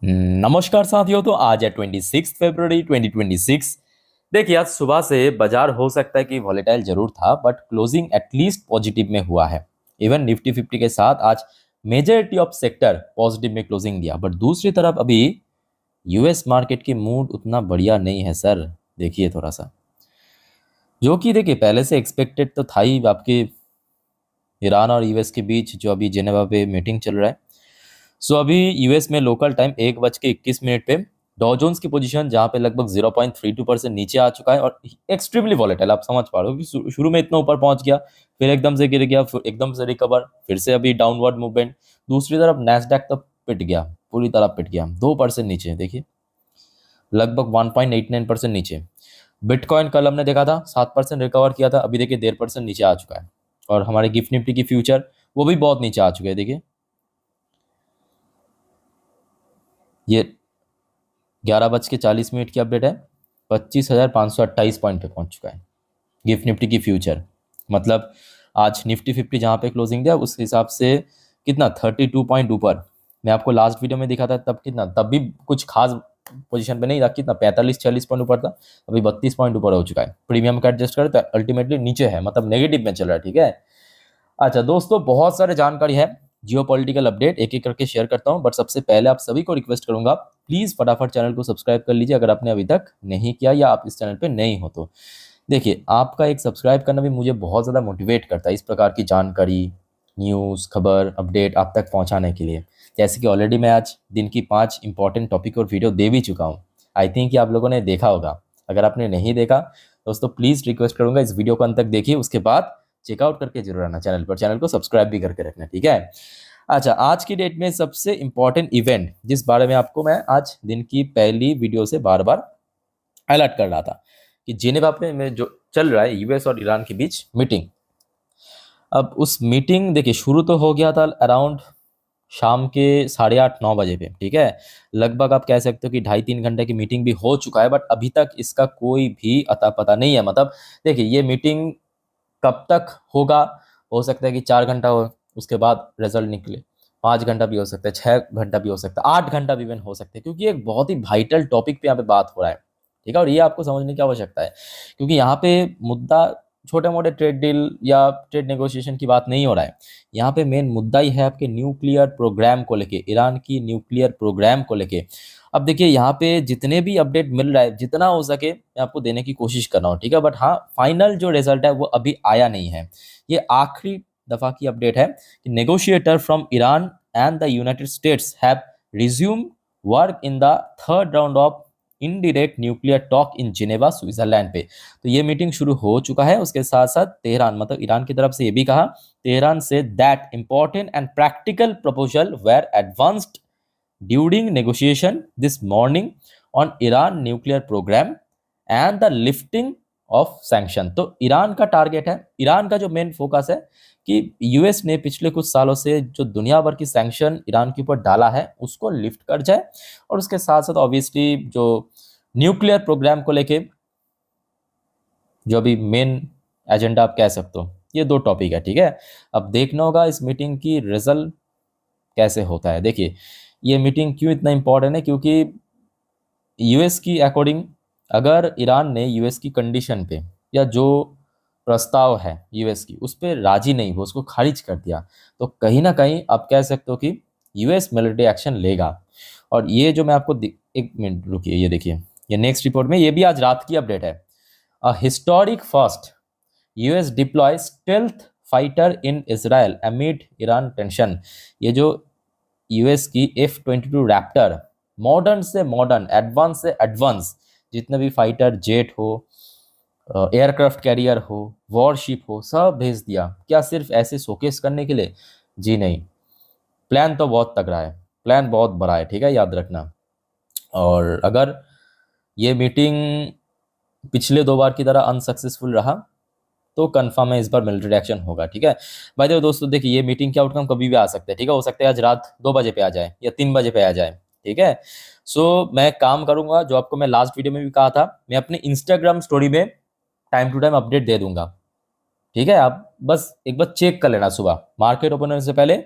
नमस्कार साथियों। तो आज है 26 फरवरी 2026। देखिए, आज सुबह से बाजार हो सकता है कि वॉलेटाइल जरूर था, बट क्लोजिंग एटलीस्ट पॉजिटिव में हुआ है। इवन निफ्टी 50 के साथ आज मेजॉरिटी ऑफ सेक्टर पॉजिटिव में क्लोजिंग दिया, बट दूसरी तरफ अभी यूएस मार्केट की मूड उतना बढ़िया नहीं है सर। देखिए थोड़ा सा, जो कि देखिए पहले से एक्सपेक्टेड तो था ही। आपके ईरान और यूएस के बीच जो अभी जेनेवा पे मीटिंग चल रहा है। सो अभी यूएस में लोकल टाइम 1:21 पे डॉ जोन्स की पोजीशन जहां पे लगभग 0.32% नीचे आ चुका है और एक्सट्रीमली वॉलेटाइल। आप समझ पा रहे हो कि शुरू में इतना ऊपर पहुंच गया, फिर एकदम से गिर गया, फिर एकदम से रिकवर, फिर से अभी डाउनवर्ड मूवमेंट। दूसरी तरफ नैस्डैक तो पिट गया, पूरी तरह पिट गया, 2% नीचे। देखिए लगभग 1.89% नीचे। बिटकॉइन कल हमने देखा था 7% रिकवर किया था, अभी देखिए 1.5% नीचे आ चुका है। और हमारे गिफ्ट निफ्टी की फ्यूचर वो भी बहुत नीचे आ चुके हैं। देखिए ये 11:40 की अपडेट है, 25,528 पॉइंट पे पहुंच चुका है गिफ्ट निफ्टी की फ्यूचर। मतलब आज निफ्टी 50 जहां पे क्लोजिंग दिया उस हिसाब से कितना 32 पॉइंट ऊपर। मैं आपको लास्ट वीडियो में दिखा था तब कितना, तब भी कुछ खास पोजीशन पे नहीं था, कितना 45-46 पॉइंट ऊपर था, अभी 32 पॉइंट ऊपर हो चुका है। प्रीमियम का एडजस्ट करें तो अल्टीमेटली नीचे है, मतलब नेगेटिव में चल रहा है। ठीक है। अच्छा दोस्तों, बहुत सारे जानकारी है, जियो पॉलिटिकल अपडेट एक एक करके शेयर करता हूं, बट सबसे पहले आप सभी को रिक्वेस्ट करूंगा, प्लीज फटाफट चैनल को सब्सक्राइब कर लीजिए अगर आपने अभी तक नहीं किया या आप इस चैनल पे नहीं हो तो। देखिए आपका एक सब्सक्राइब करना भी मुझे बहुत ज़्यादा मोटिवेट करता है इस प्रकार की जानकारी, न्यूज़, खबर, अपडेट आप तक पहुंचाने के लिए। जैसे कि ऑलरेडी मैं आज दिन की 5 इंपॉर्टेंट टॉपिक और वीडियो दे भी चुका हूँ। आई थिंक कि आप लोगों ने देखा होगा। अगर आपने नहीं देखा दोस्तों, प्लीज़ रिक्वेस्ट करूंगा इस वीडियो को अंत तक देखिए, उसके बाद चेकआउट करके जरूर आना चैनल पर, चैनल को सब्सक्राइब भी करके रखना। ठीक है। अच्छा, आज की डेट में सबसे इंपॉर्टेंट इवेंट जिस बारे में आपको मैं आज दिन की पहली वीडियो से बार बार हाईलाइट कर रहा था कि जेनेवा पे में जो चल रहा है यूएस और ईरान के बीच मीटिंग। अब उस मीटिंग देखिए शुरू तो हो गया था अराउंड शाम के 8:30-9 बजे पे। ठीक है। लगभग आप कह सकते हो कि 2.5-3 घंटे की मीटिंग भी हो चुका है, बट अभी तक इसका कोई भी अता पता नहीं है। मतलब देखिए ये मीटिंग कब तक होगा, हो सकता है कि 4 घंटा हो, उसके बाद रिजल्ट निकले। 5 घंटा भी हो सकता है, 6 घंटा भी हो सकता है, 8 घंटा भी इवन हो सकता है, क्योंकि एक बहुत ही वाइटल टॉपिक पे यहाँ पे बात हो रहा है। ठीक है। और ये आपको समझने की आवश्यकता है, क्योंकि यहाँ पे मुद्दा छोटे मोटे ट्रेड डील या ट्रेड नेगोशिएशन की बात नहीं हो रहा है। यहाँ पे मेन मुद्दा ही है आपके न्यूक्लियर प्रोग्राम को लेके, ईरान की न्यूक्लियर प्रोग्राम को लेके। अब देखिए यहाँ पे जितने भी अपडेट मिल रहा है, जितना हो सके मैं आपको देने की कोशिश कर रहा हूँ। ठीक है। बट हाँ, फाइनल जो रिजल्ट है वो अभी आया नहीं है। ये आखिरी दफा की अपडेट है कि negotiator from Iran and the United states have resume work in the third round of indirect nuclear talk in Geneva Switzerland पे। तो ये मीटिंग शुरू हो चुका है। उसके साथ साथ तेहरान, मतलब ईरान की तरफ से ये भी कहा, तेहरान से that important and practical proposal were advanced during negotiation this morning on Iran nuclear program and the lifting of sanction। तो ईरान का टारगेट है, ईरान का जो मेन फोकस है कि यूएस ने पिछले कुछ सालों से जो दुनिया भर की सैंक्शन ईरान के ऊपर डाला है उसको लिफ्ट कर जाए, और उसके साथ साथ ऑब्वियसली जो न्यूक्लियर प्रोग्राम को लेके जो अभी मेन एजेंडा आप कह सकते हो, ये दो टॉपिक है। ठीक है। अब देखना होगा इस मीटिंग की रिजल्ट कैसे होता है। देखिए ये मीटिंग क्यों इतना इंपॉर्टेंट है, क्योंकि यूएस की अकॉर्डिंग अगर ईरान ने यूएस की कंडीशन पे या जो प्रस्ताव है यूएस की उस पर राजी नहीं हो, उसको खारिज कर दिया, तो कहीं ना कहीं आप कह सकते हो कि यूएस मिलिट्री एक्शन लेगा। और ये जो मैं आपको एक मिनट रुकिए, ये देखिए, ये नेक्स्ट रिपोर्ट में, ये भी आज रात की अपडेट है। A historic first, US deploy stealth fighter in Israel amid Iran tension. ये जो यूएस की F-22 रैप्टर, मॉडर्न से मॉडर्न, एडवांस से एडवांस जितने भी फाइटर जेट हो, एयरक्राफ्ट कैरियर हो, वॉरशिप हो, सब भेज दिया। क्या सिर्फ ऐसे शोकेस करने के लिए? जी नहीं, प्लान तो बहुत तगड़ा है, प्लान बहुत बड़ा है। ठीक है, याद रखना। और अगर ये मीटिंग पिछले 2 बार की तरह अनसक्सेसफुल रहा तो कंफर्म है इस बार मिलिट्री एक्शन होगा। ठीक है। भाई देखो दोस्तों, देखिए ये मीटिंग के आउटकम कभी भी आ सकते हैं। ठीक है, हो सकता है आज रात 2 बजे पे आ जाए या 3 बजे पे आ जाए। ठीक है। सो मैं काम करूंगा जो आपको मैं लास्ट वीडियो में भी कहा था, मैं अपने इंस्टाग्राम स्टोरी में टाइम टू टाइम अपडेट दे दूंगा। ठीक है। आप बस एक बार चेक कर लेना, सुबह मार्केट ओपन होने से पहले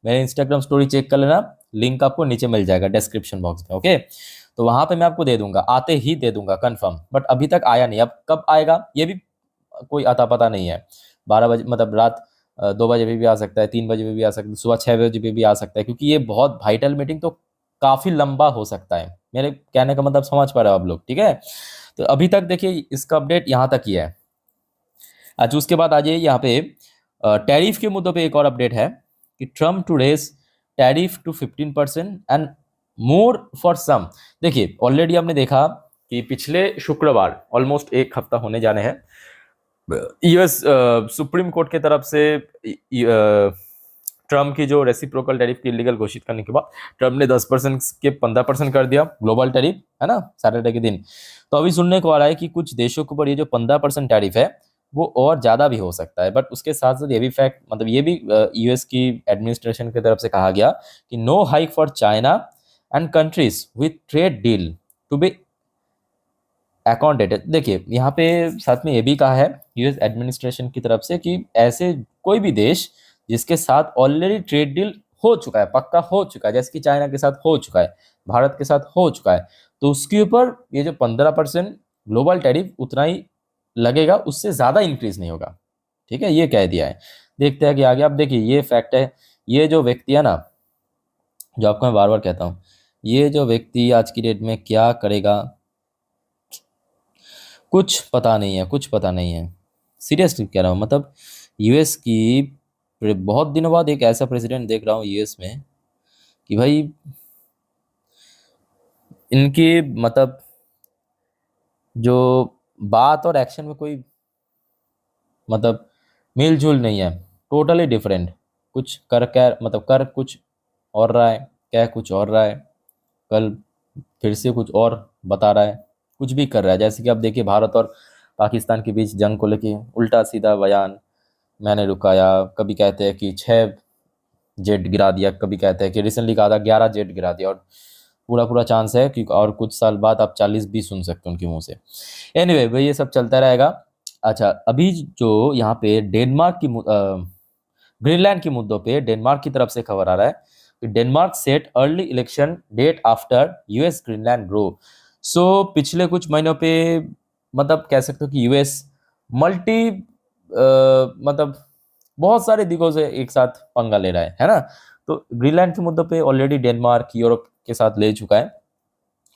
मेरे इंस्टाग्राम स्टोरी चेक कर लेना। लिंक आपको नीचे मिल जाएगा डिस्क्रिप्शन बॉक्स में, ओके। तो वहां पे मैं आपको दे दूंगा, आते ही दे दूंगा कंफर्म, बट अभी तक आया नहीं। अब कब आएगा ये भी कोई अता पता नहीं है। 12 बजे मतलब रात 2 बजे भी आ सकता है, 3 बजे भी आ सकता है, सुबह 6 बजे भी आ सकता है, क्योंकि ये बहुत वाइटल मीटिंग तो काफी लंबा हो सकता है। मेरे कहने का मतलब समझ पा रहे हो आप लोग, ठीक है। तो अभी तक देखिए इसका अपडेट यहाँ तक ही है। अच्छा, उसके बाद आ जाइए यहाँ पे टैरिफ के मुद्दों पे एक और अपडेट है कि Trump to raise tariff to 15% and more for some. देखिए ऑलरेडी हमने देखा कि पिछले शुक्रवार, ऑलमोस्ट एक हफ्ता होने जाने हैं, यूएस सुप्रीम कोर्ट की तरफ से ट्रम्प की जो रेसिप्रोकल टैरिफ की इलीगल घोषित करने के बाद ट्रम्प ने 10% के 15% कर दिया ग्लोबल टैरिफ, है ना, सैटरडे के दिन। तो अभी सुनने को आ रहा है कि कुछ देशों के ऊपर ये जो 15% टैरिफ है वो और ज़्यादा भी हो सकता है। बट उसके साथ साथ ये भी फैक्ट, मतलब ये भी यूएस की एडमिनिस्ट्रेशन की तरफ से कहा गया कि no hike for China and countries with trade deal to be accounted. देखिए यहाँ पे साथ में ये भी कहा है यूएस एडमिनिस्ट्रेशन की तरफ से कि ऐसे कोई भी देश जिसके साथ ऑलरेडी ट्रेड डील हो चुका है, पक्का हो चुका है, जैसे कि चाइना के साथ हो चुका है, भारत के साथ हो चुका है, तो उसके ऊपर ये जो 15% ग्लोबल टैरिफ उतना ही लगेगा, उससे ज़्यादा इंक्रीज नहीं होगा, ठीक है, ये कह दिया है। देखते हैं कि आगे। अब देखिए ये फैक्ट है, ये जो व्यक्ति है ना, जो आपको मैं बार बार कहता हूँ, ये जो व्यक्ति आज की डेट में क्या करेगा कुछ पता नहीं है, कुछ पता नहीं है, सीरियसली कह रहा हूँ। मतलब यूएस की बहुत दिनों बाद एक ऐसा प्रेसिडेंट देख रहा हूँ यूएस में कि भाई इनकी मतलब जो बात और एक्शन में कोई मतलब मिल जुल नहीं है, टोटली डिफरेंट। कुछ कर क्या मतलब कर कुछ और रहा है, कह कुछ और रहा है, कल फिर से कुछ और बता रहा है, कुछ भी कर रहा है। जैसे कि आप देखिए भारत और पाकिस्तान के बीच जंग को लेके उल्टा सीधा बयान, मैंने रुकाया, कभी कहते हैं कि 6 जेट गिरा दिया, कभी कहते हैं कि रिसेंटली कहा था 11 जेट गिरा दिया, और पूरा पूरा चांस है कि और कुछ साल बाद आप 40 भी सुन सकते हैं उनके मुंह से। एनीवे भाई ये सब चलता रहेगा। अच्छा, अभी जो यहाँ पे डेनमार्क की ग्रीनलैंड के मुद्दों पे डेनमार्क की तरफ से खबर आ रहा है कि Denmark set early election date after US Greenland grow. So पिछले कुछ महीनों पे मतलब कह सकते हो कि यूएस मल्टी मतलब बहुत सारे दिगों से एक साथ पंगा ले रहा है ना। तो ग्रीनलैंड के मुद्दों पे ऑलरेडी डेनमार्क यूरोप के साथ ले चुका है।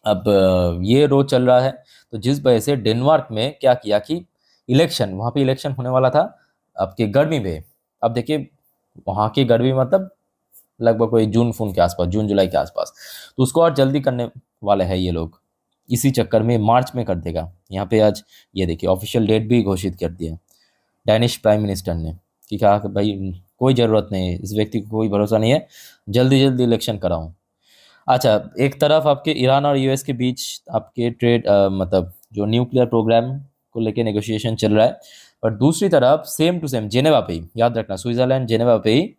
अब ये रो चल रहा है, तो जिस वजह से डेनमार्क में क्या किया कि इलेक्शन, वहाँ पे इलेक्शन होने वाला था आपके गर्मी में। अब देखिए वहाँ की गर्मी मतलब लगभग कोई जून के आसपास, जून जुलाई के आसपास, तो उसको और जल्दी करने वाले हैं ये लोग। इसी चक्कर में मार्च में कर देगा। यहाँ पे आज ये देखिए ऑफिशियल डेट भी घोषित कर दिया डैनिश प्राइम मिनिस्टर ने कि कहा कि भाई कोई ज़रूरत नहीं है, इस व्यक्ति को कोई भरोसा नहीं है, जल्दी जल्दी इलेक्शन कराऊं। अच्छा, एक तरफ आपके ईरान और यूएस के बीच आपके ट्रेड मतलब जो न्यूक्लियर प्रोग्राम को लेके नेगोशिएशन चल रहा है, और दूसरी तरफ सेम टू सेम जेनेवा पे ही, याद रखना स्विट्जरलैंड जेनेवा पे ही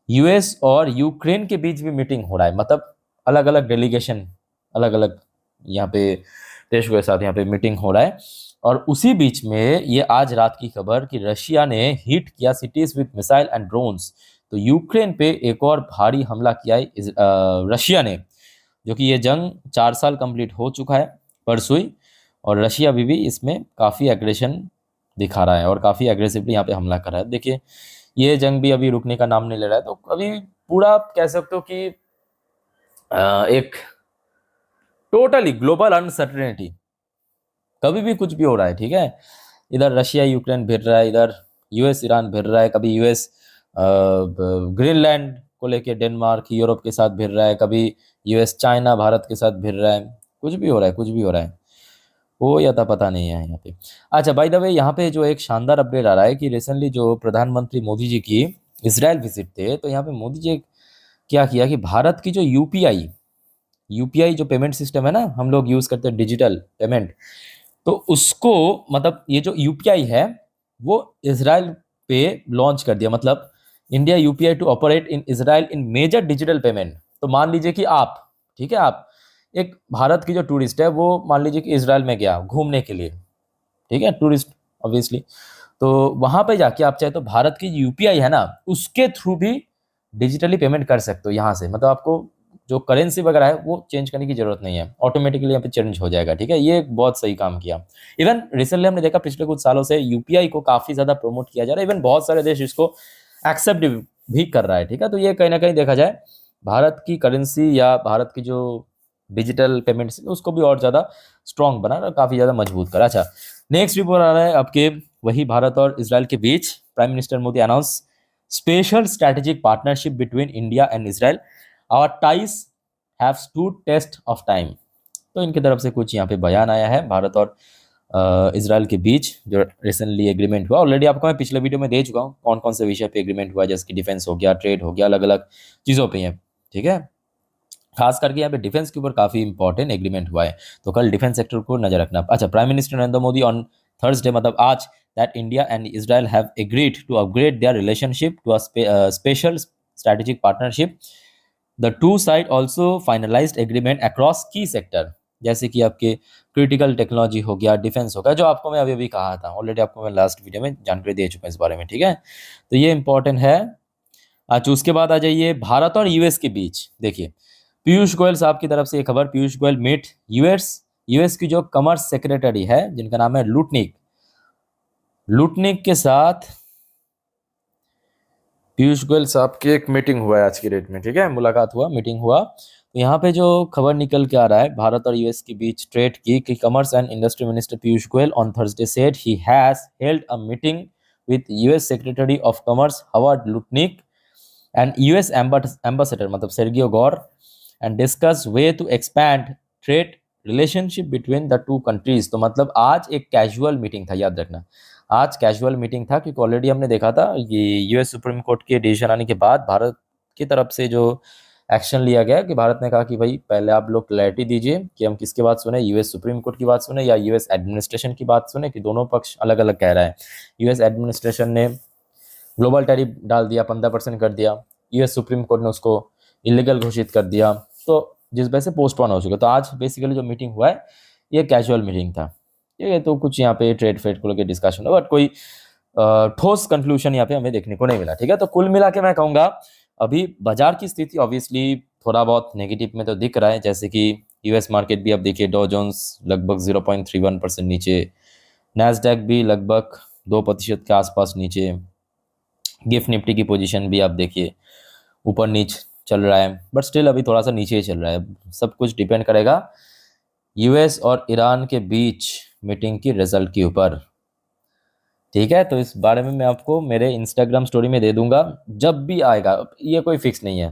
यूएस और यूक्रेन के बीच भी मीटिंग हो रहा है। मतलब अलग अलग डेलीगेशन, अलग अलग यहाँ पे देशों के साथ यहाँ पे मीटिंग हो रहा है। और उसी बीच में ये आज रात की खबर कि रशिया ने हिट किया cities with missile and drones. तो यूक्रेन पे एक और भारी हमला किया है रशिया ने, जो कि ये जंग 4 साल कंप्लीट हो चुका है परसों ही, और रशिया भी इसमें काफ़ी एग्रेशन दिखा रहा है और काफ़ी एग्रेसिवली यहाँ पे हमला कर रहा है। देखिए ये जंग भी अभी रुकने का नाम नहीं ले रहा है, तो अभी पूरा आप कह सकते हो कि एक टोटली ग्लोबल अनसर्टेनिटी, कभी भी कुछ भी हो रहा है, ठीक है। इधर रशिया यूक्रेन भिड़ रहा है, इधर यूएस ईरान भिड़ रहा है, कभी यूएस ग्रीनलैंड को लेके डेनमार्क यूरोप के साथ भिड़ रहा है, कभी यूएस चाइना भारत के साथ भिड़ रहा है, कुछ भी हो रहा है, कुछ भी हो रहा है, वो या था पता नहीं है यहाँ पे। अच्छा बाय द वे, यहाँ पे जो एक शानदार अपडेट आ रहा है कि रिसेंटली जो प्रधानमंत्री मोदी जी की इसराइल विजिट थे, तो यहाँ पे मोदी जी क्या किया कि भारत की जो यूपीआई जो पेमेंट सिस्टम है ना, हम लोग यूज़ करते हैं डिजिटल पेमेंट, तो उसको मतलब ये जो यूपीआई है वो इसराइल पे लॉन्च कर दिया। मतलब India UPI to operate in Israel in major digital payment. तो मान लीजिए कि आप, ठीक है, आप एक भारत की जो टूरिस्ट है वो मान लीजिए कि इसराइल में गया घूमने के लिए, ठीक है, टूरिस्ट ऑब्वियसली, तो वहां पे जाके आप चाहे तो भारत की यूपीआई है ना उसके थ्रू भी डिजिटली पेमेंट कर सकते हो यहाँ से। मतलब आपको जो करेंसी वगैरह है वो चेंज करने की जरूरत नहीं है, ऑटोमेटिकली यहाँ पे चेंज हो जाएगा, ठीक है। ये एक बहुत सही काम किया। इवन रिसेंटली हमने देखा पिछले कुछ सालों से यूपीआई को काफी ज्यादा प्रमोट किया जा रहा है, इवन बहुत सारे देश इसको एक्सेप्ट भी कर रहा है, ठीक है। तो ये कहीं ना कहीं देखा जाए भारत की करेंसी या भारत की जो डिजिटल पेमेंट्स उसको भी और ज्यादा स्ट्रॉन्ग बना और काफी ज्यादा मजबूत करा। अच्छा, नेक्स्ट रिपोर्ट आ रहा है आपके वही भारत और इजराइल के बीच। Prime minister Modi announce special strategic partnership between India and Israel, our ties have stood test of time. तो इनकी तरफ से कुछ यहाँ पे बयान आया है भारत और इजराइल के बीच जो रिसेंटली एग्रीमेंट हुआ। ऑलरेडी आपको मैं पिछले वीडियो में दे चुका हूँ कौन कौन से विषय पे एग्रीमेंट हुआ, जैसे कि डिफेंस हो गया, ट्रेड हो गया, अलग अलग चीज़ों पे है, ठीक है। खास करके यहाँ पे डिफेंस के ऊपर काफी इंपॉर्टेंट एग्रीमेंट हुआ है, तो कल डिफेंस सेक्टर को नजर रखना। अच्छा, prime minister Narendra Modi on Thursday मतलब आज that India and Israel have agreed to upgrade their relationship to a special strategic partnership. The two side also finalised agreement across key sector, जैसे कि आपके क्रिटिकल टेक्नोलॉजी हो गया, डिफेंस हो गया, जो आपको मैं अभी अभी कहा था, ऑलरेडी आपको मैं लास्ट वीडियो में जानकारी दे चुका हूँ इस बारे में, ठीक है। तो ये इंपॉर्टेंट है। अच्छा, उसके बाद आ जाइए भारत और यूएस के बीच। देखिए पीयूष गोयल साहब की तरफ से ये खबर, पीयूष गोयल मीट यूएस की जो कॉमर्स सेक्रेटरी है जिनका नाम है लुटनिक के साथ पीयूष गोयल साहब की एक मीटिंग हुआ है आज की डेट में, ठीक है, मुलाकात हुआ, मीटिंग हुआ। तो यहाँ पे जो खबर निकल के आ रहा है भारत और यूएस के बीच ट्रेड की, कि commerce and industry minister Piyush Goyal on Thursday said he has held a meeting with US secretary of commerce Howard Lutnick and US ambassador मतलब Sergio Gor and discuss way to expand trade relationship between the two countries. तो मतलब आज एक casual meeting था, याद रखना आज casual meeting था, क्योंकि ऑलरेडी हमने देखा था ये यूएस सुप्रीम कोर्ट के डिसीजन आने के बाद भारत की तरफ से जो एक्शन लिया गया कि भारत ने कहा कि भाई पहले आप लोग क्लैरिटी दीजिए कि हम किसकी बात सुने, यूएस सुप्रीम कोर्ट की बात सुने या यूएस एडमिनिस्ट्रेशन की बात सुने, कि दोनों पक्ष अलग अलग कह रहा है। यूएस एडमिनिस्ट्रेशन ने ग्लोबल टैरिफ डाल दिया, 15% कर दिया, यूएस सुप्रीम कोर्ट ने उसको इलीगल घोषित कर दिया, तो जिस वजह से पोस्टपोन हो चुका। तो आज बेसिकली जो मीटिंग हुआ है ये कैजुअल मीटिंग था, ये तो कुछ यहाँ पे ट्रेड फेड को लेकर डिस्कशन हुआ, बट कोई ठोस कंक्लूजन यहाँ पे हमें देखने को नहीं मिला, ठीक है। तो कुल मिला के मैं कहूँगा अभी बाजार की स्थिति ऑब्वियसली थोड़ा बहुत नेगेटिव में तो दिख रहा है, जैसे कि यूएस मार्केट भी अब देखिए डॉ जोन्स लगभग 0.31% नीचे, नैस्डैक भी लगभग 2% के आसपास नीचे, गिफ्ट निफ्टी की पोजीशन भी आप देखिए ऊपर नीचे चल रहा है, बट स्टिल अभी थोड़ा सा नीचे ही चल रहा है। सब कुछ डिपेंड करेगा यूएस और ईरान के बीच मीटिंग की रिजल्ट के ऊपर, ठीक है। तो इस बारे में मैं आपको मेरे इंस्टाग्राम स्टोरी में दे दूंगा जब भी आएगा, ये कोई फिक्स नहीं है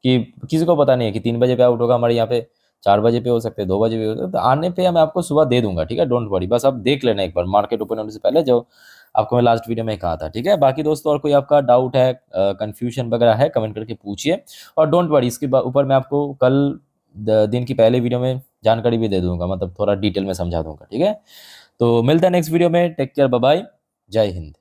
कि किसी को पता नहीं है कि 3 बजे पे आउट होगा हमारे यहाँ पे, 4 बजे पे हो सकते हैं, 2 बजे पे हो सकते हैं, तो आने पे मैं आपको सुबह दे दूंगा, ठीक है, डोंट वरी। बस आप देख लेना एक बार मार्केट ओपन होने से पहले, जो आपको मैं लास्ट वीडियो में कहा था, ठीक है। बाकी दोस्तों और कोई आपका डाउट है, कंफ्यूजन वगैरह है, कमेंट करके पूछिए, और डोंट वरी इसके ऊपर मैं आपको कल दिन की पहले वीडियो में जानकारी भी दे दूंगा, मतलब थोड़ा डिटेल में समझा दूंगा, ठीक है। तो मिलता है नेक्स्ट वीडियो में, टेक केयर, बाय बाय, जय हिंद।